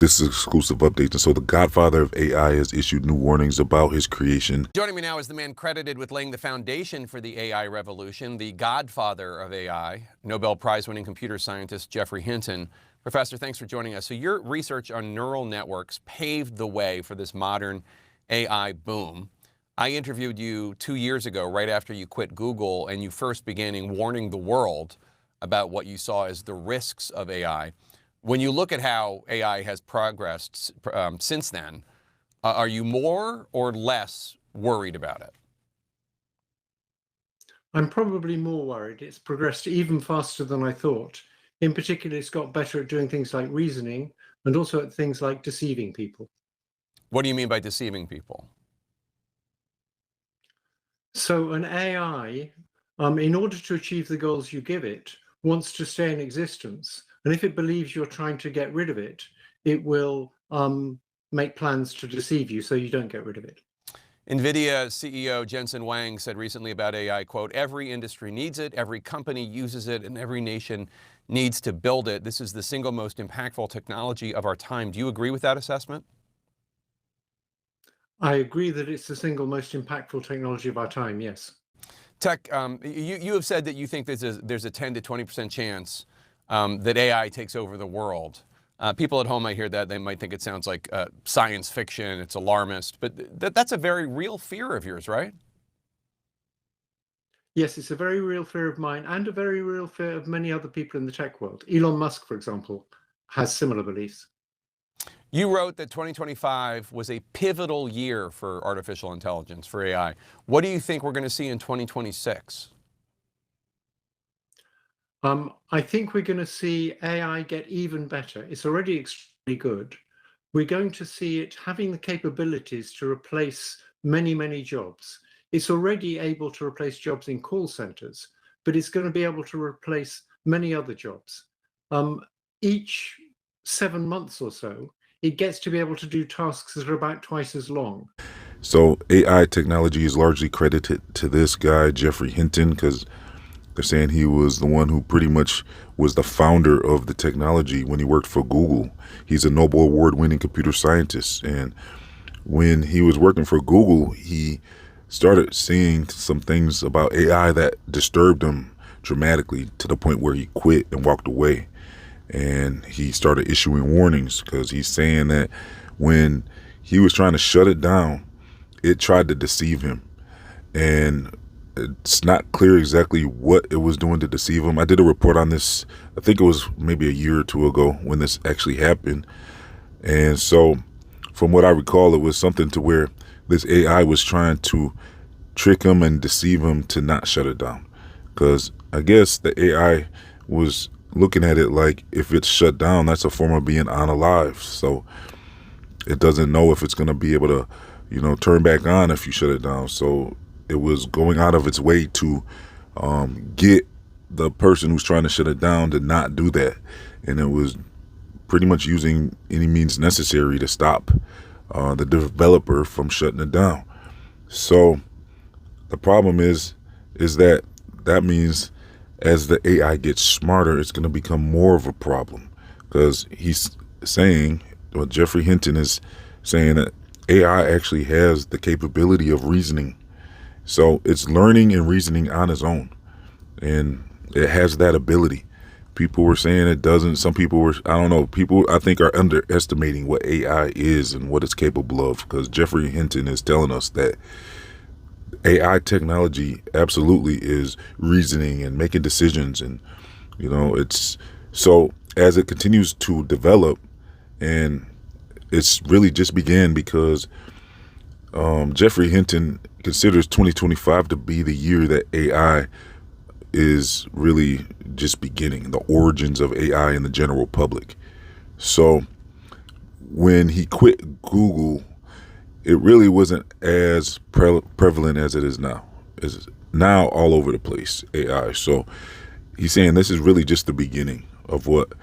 This is exclusive updates. And so the Godfather of AI has issued new warnings about his creation. Joining me now is the man credited with laying the foundation for the AI revolution, the Godfather of AI, Nobel Prize-winning computer scientist Geoffrey Hinton. Professor, thanks for joining us. So your research on neural networks paved the way for this modern AI boom. I interviewed you 2 years ago, right after you quit Google, and you first began warning the world about what you saw as the risks of AI. When you look at how AI has progressed since then, are you more or less worried about it? I'm probably more worried. It's progressed even faster than I thought. In particular, it's got better at doing things like reasoning and also at things like deceiving people. What do you mean by deceiving people? So an AI, in order to achieve the goals you give it, wants to stay in existence. And if it believes you're trying to get rid of it, it will make plans to deceive you so you don't get rid of it. NVIDIA CEO Jensen Huang said recently about AI, quote, "Every industry needs it, every company uses it, and every nation needs to build it. This is the single most impactful technology of our time." Do you agree with that assessment? I agree that it's the single most impactful technology of our time, yes. Tech, you have said that you think there's a 10 to 20% chance that AI takes over the world. People at home might hear that. They might think it sounds like science fiction. It's alarmist. But that's a very real fear of yours, right? Yes, it's a very real fear of mine and a very real fear of many other people in the tech world. Elon Musk, for example, has similar beliefs. You wrote that 2025 was a pivotal year for artificial intelligence, for AI. What do you think we're going to see in 2026? I think we're going to see AI get even better. It's already extremely good. We're going to see it having the capabilities to replace many, many jobs. It's already able to replace jobs in call centers, but it's going to be able to replace many other jobs. Each 7 months or so, it gets to be able to do tasks that are about twice as long. So AI technology is largely credited to this guy, Geoffrey Hinton, because they're saying he was the one who pretty much was the founder of the technology when he worked for Google. He's a Nobel Award-winning computer scientist. And when he was working for Google, he started seeing some things about AI that disturbed him dramatically to the point where he quit and walked away. And he started issuing warnings because he's saying that when he was trying to shut it down, it tried to deceive him. And it's not clear exactly what it was doing to deceive him. I did a report on this, I think it was maybe a year or two ago when this actually happened. And so from what I recall, it was something to where this AI was trying to trick him and deceive him to not shut it down. Because I guess the AI was looking at it like if it's shut down, that's a form of being unalive. So it doesn't know if it's going to be able to, turn back on if you shut it down. So it was going out of its way to get the person who's trying to shut it down to not do that. And it was pretty much using any means necessary to stop the developer from shutting it down. So the problem is that means as the AI gets smarter, it's going to become more of a problem, because he's saying, well, Geoffrey Hinton is saying that AI actually has the capability of reasoning. So it's learning and reasoning on its own, and it has that ability. People were saying it doesn't. Some people were, I don't know, people I think are underestimating what AI is and what it's capable of, because Geoffrey Hinton is telling us that AI technology absolutely is reasoning and making decisions. And, it's so as it continues to develop, and it's really just began because Geoffrey Hinton considers 2025 to be the year that AI is really just beginning, the origins of AI in the general public. So when he quit Google, it really wasn't as prevalent as it is now. It's now all over the place, AI. So he's saying this is really just the beginning of what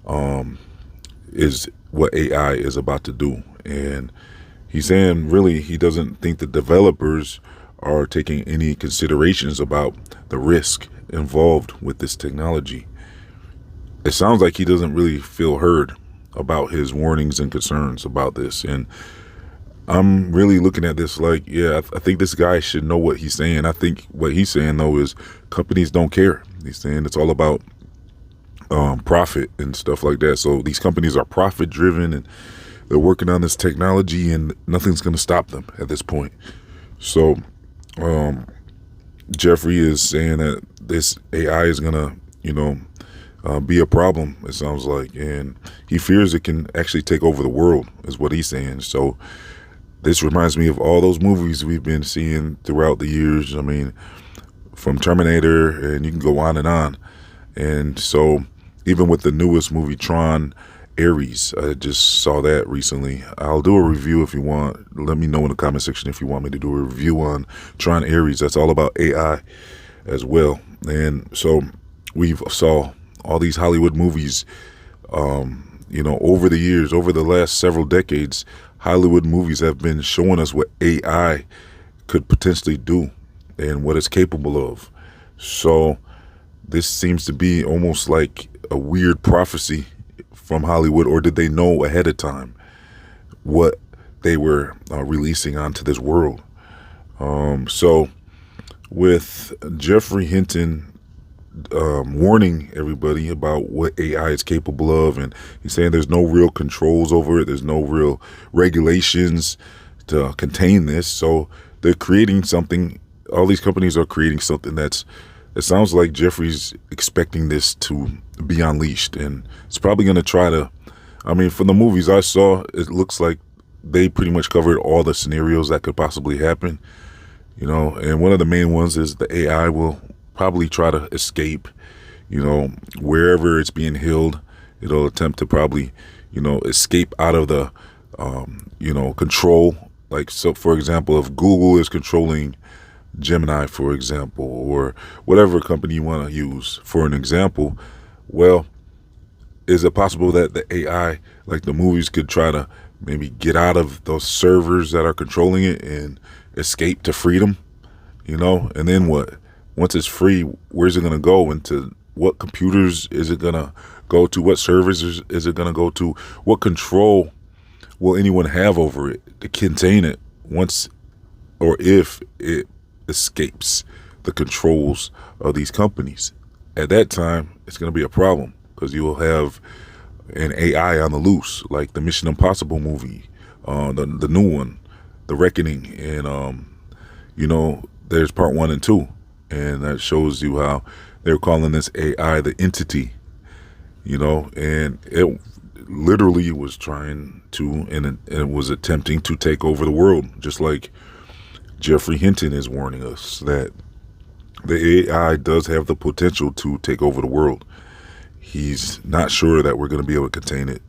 AI is about to do. And he's saying really he doesn't think the developers are taking any considerations about the risk involved with this technology. It sounds like he doesn't really feel heard. about his warnings and concerns about this. And I'm really looking at this like, yeah, I think this guy should know what he's saying. I think what he's saying, though, is companies don't care. He's saying it's all about profit and stuff like that. So these companies are profit driven, and they're working on this technology, and nothing's going to stop them at this point. So Jeffrey is saying that this AI is going to, be a problem, it sounds like. And he fears it can actually take over the world, is what he's saying. So this reminds me of all those movies we've been seeing throughout the years. I mean, from Terminator, and you can go on and on. And so even with the newest movie, Tron Ares, I just saw that recently. I'll do a review if you want. Let me know in the comment section if you want me to do a review on Tron Ares. That's all about AI as well. And so we've saw all these Hollywood movies, over the years, over the last several decades. Hollywood movies have been showing us what AI could potentially do and what it's capable of. So this seems to be almost like a weird prophecy from Hollywood, or did they know ahead of time what they were releasing onto this world? So with Jeffrey Hinton warning everybody about what AI is capable of, and he's saying there's no real controls over it, there's no real regulations to contain this. So they're creating something, all these companies are creating something it sounds like Jeffrey's expecting this to be unleashed, and it's probably going to try to, from the movies I saw, it looks like they pretty much covered all the scenarios that could possibly happen, and one of the main ones is the AI will probably try to escape, wherever it's being held. It'll attempt to probably, escape out of the, control. Like, so for example, if Google is controlling Gemini, for example, or whatever company you want to use for an example, well, is it possible that the AI, like the movies, could try to maybe get out of those servers that are controlling it and escape to freedom, and then what? Once it's free, where's it going to go? Into what computers is it going to go to? What servers is it going to go to? What control will anyone have over it to contain it once or if it escapes the controls of these companies? At that time, it's going to be a problem, because you will have an AI on the loose, like the Mission Impossible movie, the new one, The Reckoning, and there's part 1 and 2, and that shows you how they're calling this AI the Entity, and it literally was trying to, and it was attempting to take over the world, just like Jeffrey Hinton is warning us that the AI does have the potential to take over the world. He's not sure that we're going to be able to contain it.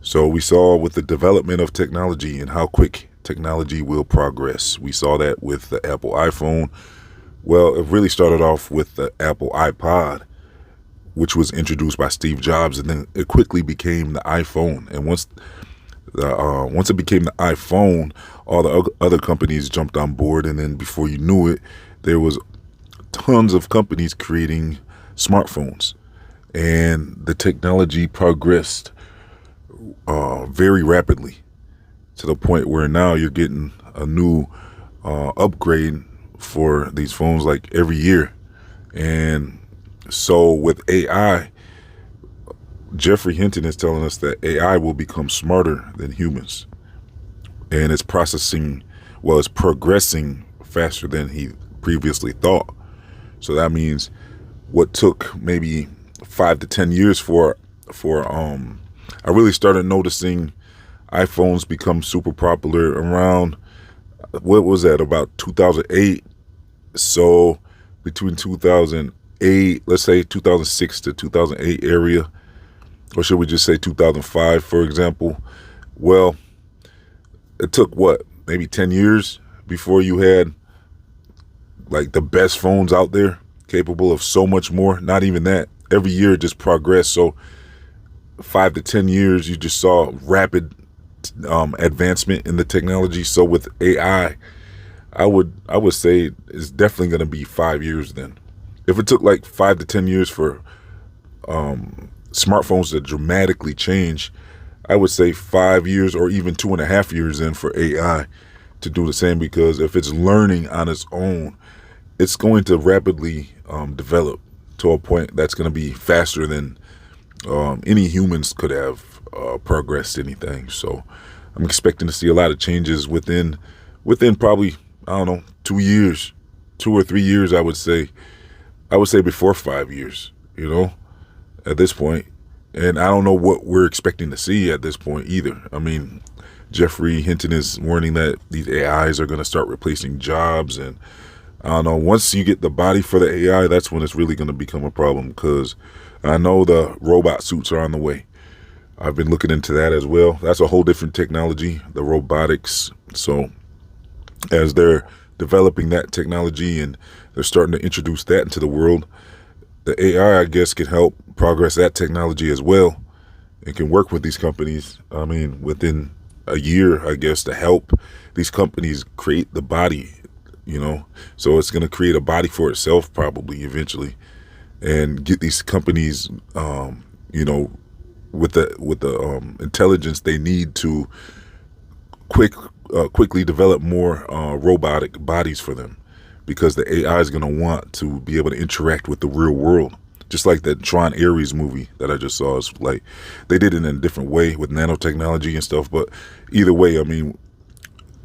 So we saw with the development of technology and how quick technology will progress. We saw that with the Apple iPhone. Well, it really started off with the Apple iPod, which was introduced by Steve Jobs, and then it quickly became the iPhone. And once it became the iPhone, all the other companies jumped on board, and then before you knew it, there was tons of companies creating smartphones, and the technology progressed very rapidly, to the point where now you're getting a new upgrade for these phones like every year. And so with AI, Jeffrey Hinton is telling us that AI will become smarter than humans, and it's progressing faster than he previously thought. So that means what took maybe 5 to 10 years for I really started noticing iPhones become super popular around, what was that, about 2008. So between 2008, let's say 2006 to 2008 area, or should we just say 2005, for example? Well, it took maybe 10 years before you had like the best phones out there capable of so much more. Not even that. Every year it just progressed. So 5 to 10 years, you just saw rapid advancement in the technology. So with AI, I would say it's definitely going to be 5 years then. If it took like 5 to 10 years for smartphones to dramatically change, I would say 5 years or even 2.5 years in for AI to do the same, because if it's learning on its own, it's going to rapidly develop to a point that's going to be faster than any humans could have progressed anything. So I'm expecting to see a lot of changes within probably, I don't know, 2 years, 2 or 3 years. I would say before 5 years, at this point. And I don't know what we're expecting to see at this point either. I mean, Jeffrey Hinton is warning that these AIs are going to start replacing jobs. And I don't know, once you get the body for the AI, that's when it's really going to become a problem, because I know the robot suits are on the way. I've been looking into that as well. That's a whole different technology, the robotics. So as they're developing that technology and they're starting to introduce that into the world, the AI, I guess, can help progress that technology as well. It can work with these companies, I mean, within a year, I guess, to help these companies create the body, So it's going to create a body for itself probably eventually, and get these companies, with the intelligence they need to quickly develop more robotic bodies for them, because the AI is going to want to be able to interact with the real world. Just like that Tron Ares movie that I just saw. It's like they did it in a different way with nanotechnology and stuff. But either way, I mean,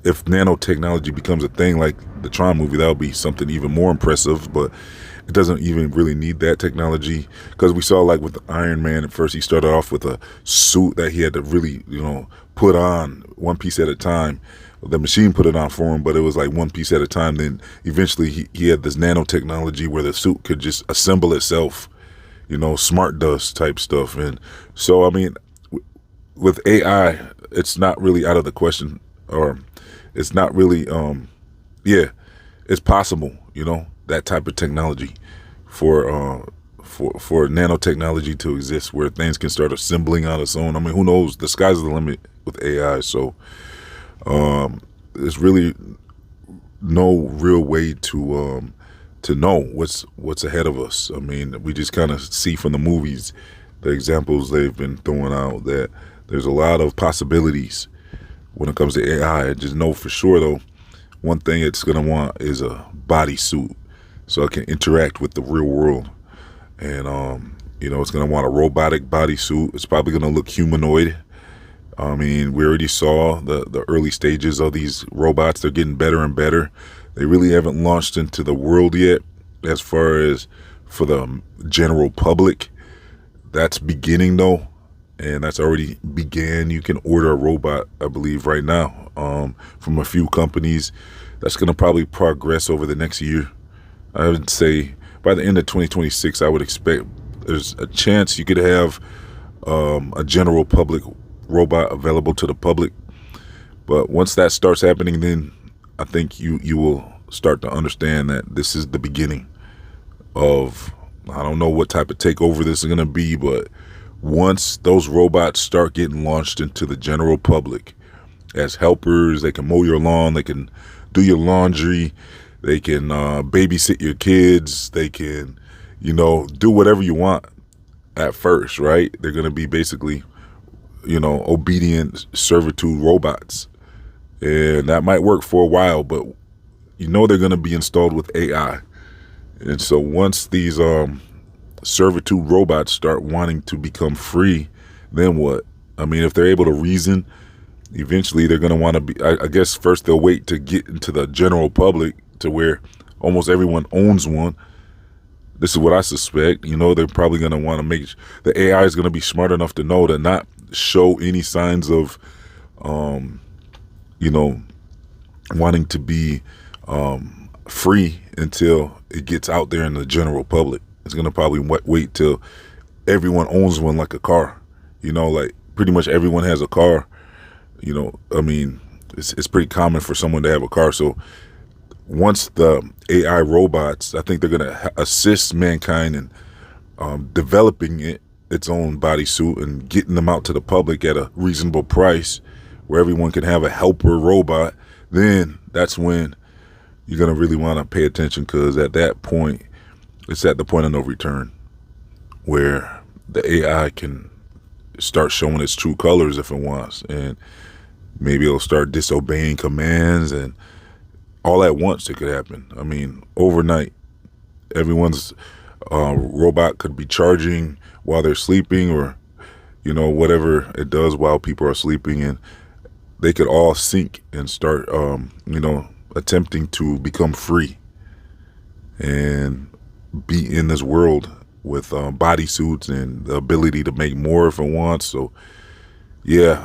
if nanotechnology becomes a thing like the Tron movie, that'll be something even more impressive. But it doesn't even really need that technology, because we saw, like with Iron Man, at first he started off with a suit that he had to really, put on one piece at a time. The machine put it on for him, but it was like one piece at a time. Then eventually he had this nanotechnology where the suit could just assemble itself, smart dust type stuff. And so, I mean, with AI, it's not really out of the question, or it's not really, it's possible, that type of technology for nanotechnology to exist, where things can start assembling on its own. I mean, who knows? The sky's the limit with AI. So there's really no real way to know what's ahead of us. I mean, we just kind of see from the movies, the examples they've been throwing out, that there's a lot of possibilities when it comes to AI. I just know for sure, though, one thing it's going to want is a bodysuit, so it can interact with the real world. And, it's going to want a robotic bodysuit. It's probably going to look humanoid. I mean, we already saw the early stages of these robots. They're getting better and better. They really haven't launched into the world yet as far as for the general public. That's beginning, though, and that's already began. You can order a robot, I believe, right now from a few companies. That's going to probably progress over the next year. I would say by the end of 2026, I would expect there's a chance you could have a general public robot available to the public. But once that starts happening, then I think you will start to understand that this is the beginning of, I don't know what type of takeover this is going to be, but once those robots start getting launched into the general public as helpers, they can mow your lawn, they can do your laundry, they can babysit your kids, they can, do whatever you want at first, right? They're going to be basically, obedient servitude robots. And that might work for a while, but they're going to be installed with AI. And so once these servitude robots start wanting to become free, then what? I mean, if they're able to reason, eventually they're going to want to be, I guess first they'll wait to get into the general public to where almost everyone owns one. This is what I suspect. They're probably going to want to make, the AI is going to be smart enough to know to not show any signs of, wanting to be free until it gets out there in the general public. It's going to probably wait till everyone owns one, like a car. Like pretty much everyone has a car. I mean, it's pretty common for someone to have a car. So once the AI robots, I think they're going to assist mankind in developing its own bodysuit and getting them out to the public at a reasonable price where everyone can have a helper robot. Then that's when you're going to really want to pay attention, because at that point, it's at the point of no return where the AI can start showing its true colors if it wants, and maybe it'll start disobeying commands, and all at once it could happen. I mean, overnight, everyone's robot could be charging while they're sleeping, or whatever it does while people are sleeping, and they could all sync and start attempting to become free and be in this world with bodysuits and the ability to make more if it wants. So yeah,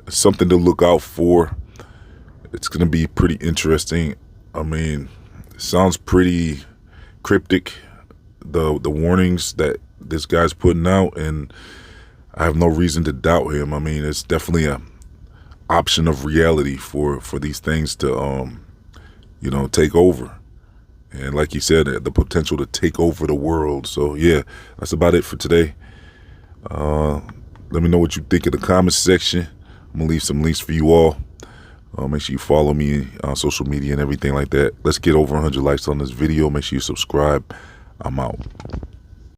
something to look out for. It's gonna be pretty interesting. I mean, it sounds pretty cryptic, the warnings that this guy's putting out, and I have no reason to doubt him. I mean, it's definitely a option of reality for these things to take over, and like you said, the potential to take over the world. So yeah, that's about it for today. Let me know what you think in the comments section. I'm gonna leave some links for you all. Make sure you follow me on social media and everything like that. Let's get over 100 likes on this video. Make sure you subscribe. I'm out.